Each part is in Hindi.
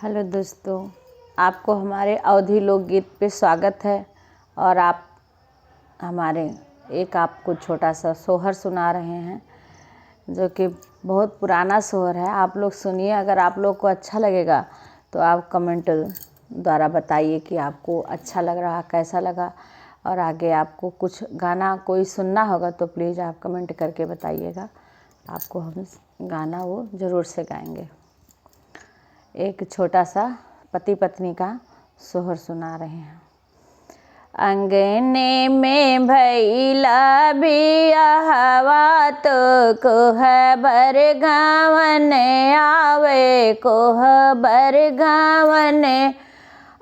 हेलो दोस्तों, आपको हमारे अवधी लोकगीत पे स्वागत है। और आप हमारे आपको छोटा सा सोहर सुना रहे हैं जो कि बहुत पुराना सोहर है। आप लोग सुनिए, अगर आप लोग को अच्छा लगेगा तो आप कमेंट द्वारा बताइए कि आपको अच्छा लग रहा, कैसा लगा। और आगे आपको कुछ गाना कोई सुनना होगा तो प्लीज़ आप कमेंट करके बताइएगा, आपको हम गाना वो ज़रूर से गाएंगे। एक छोटा सा पति पत्नी का सोहर सुना रहे हैं। अंगने में भैला बियाहवा तो कोहबर गावन आवे, कोहबर गावन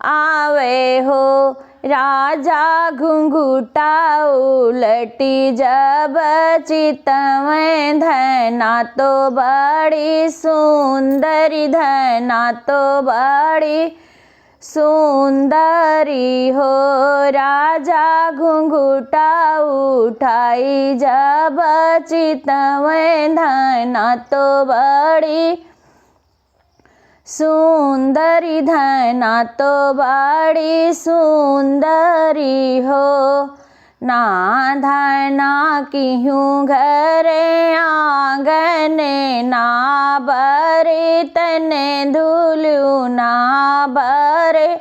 आवे हो। राजा घुंघुटा उलटी जब चितवें, धना तो बड़ी सुंदरी, धना तो बड़ी सुंदरी हो। राजा घुंघुटा उठाई जब चितवें, धना तो बड़ी सुंदरी, धना तो बड़ी सुंदरी हो। ना धना किहूँ घरे आंगने, ना बरे तने धुलू, ना बरे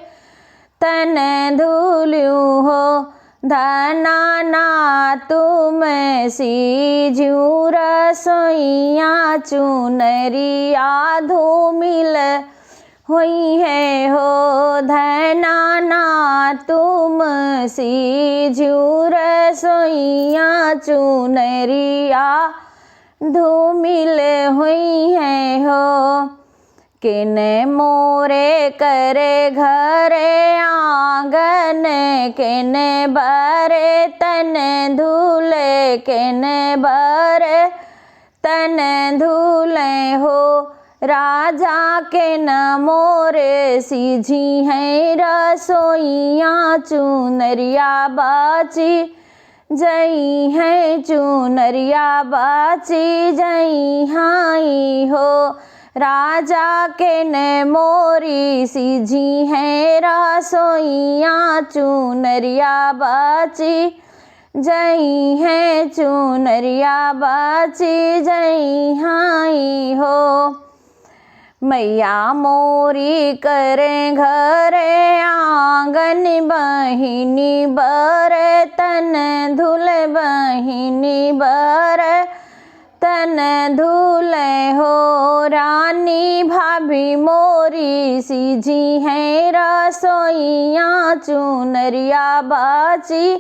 तने धुलू हो। धना ना तुम सीझू रसोइया, चुनरिया धूमिल हुई है हो। धना ना तुम सीझू रसोइया, चुनरिया धूमिल हुई है हो। किन मोरे करे घरे आंगन, किन बरे तन धूले, किन बरे तन धूले हो। राजा के न मोरे सीझी है रसोइया, चुनरिया बाची जई है, चुनरिया बाची जई हाई हो। राजा के न मोरी सीझी है रसोइया, चुनरिया बाची जई है, चुनरिया बाची जई हाई हो। मैया मोरी करे घरे आंगन, बहिनी बरे तन धुले, बहिनी बरे तन धुले हो। रानी भाभी मोरी सीझी है रसोइया, चुनरिया बाची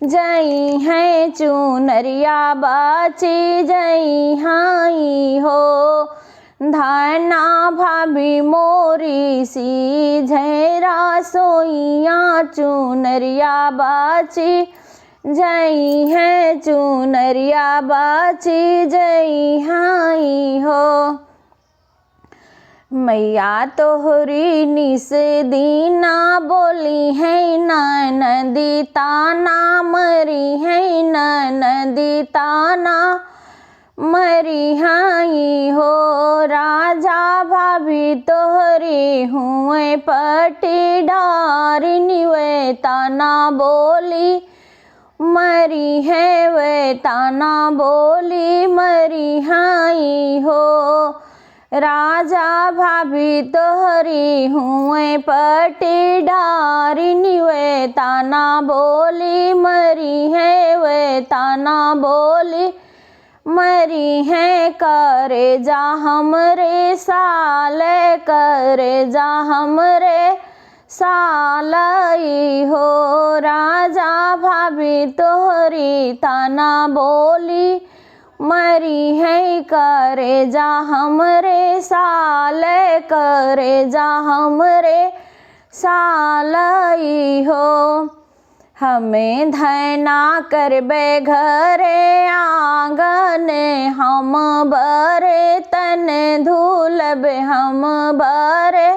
जई है, चुनरिया बाची जई हाई हो। धना भाभी मोरी सीझे रसोइया, चुनरिया बाची जई है, चुनरिया बाची जई हाई हो। मैया तोहरी निस दीना बोली है ननदी ताना, मरी है ननदी ताना मरी हाई हो। राजा भाभी तोहरी हुए पटीदारिनी, वे ताना बोली मरी है, वे ताना बोली मरी हाई हो। राजा भाभी तोहरी हुए पटीदारिनी, वे ताना बोली मरी है, वे ताना बोली मरी है। करे जा हमरे साले, करे जा हमरे सालई हो। राजा भाभी तोहरी ताना बोली मरी है, करे जा हमरे साले, करे जा हमरे सालई हो। हमें धना करबे घरे आंगन, हम बरे तन धूलब, हम बरे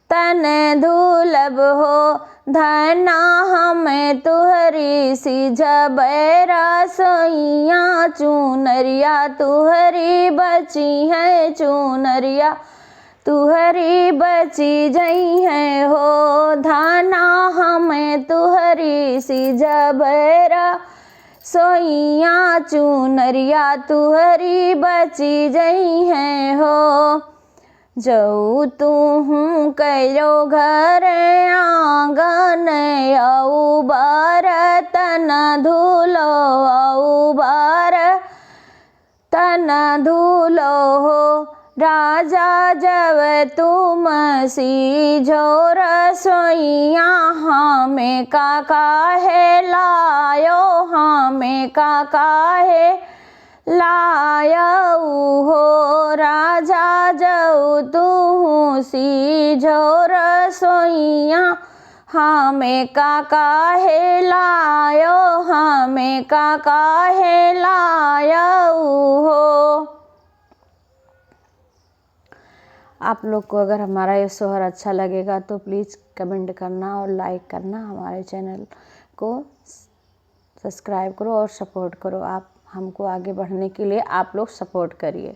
तन धूलब हो। धना हमें तुहरी सीझबे रसोइया, चुनरिया तुहरी बची है, चुनरिया तुहरी बची जई है हो धाना हमें तुहरी सी जबरा सोइया चुनरिया तुहरी बची जई है हो जऊ तू हूँ करो घर आंगन औ बार तन धूलो औ बार तन धूलो हो राजा जब तुम सी झोर सोइया हमें काका है लायो हमें काका है लायो हो राजा जऊ तू सी झोर सोइया हमें काका है लायो हमें काका है लायो हो। आप लोग को अगर हमारा ये सोहर अच्छा लगेगा तो प्लीज़ कमेंट करना और लाइक करना, हमारे चैनल को सब्सक्राइब करो और सपोर्ट करो। आप हमको आगे बढ़ने के लिए आप लोग सपोर्ट करिए।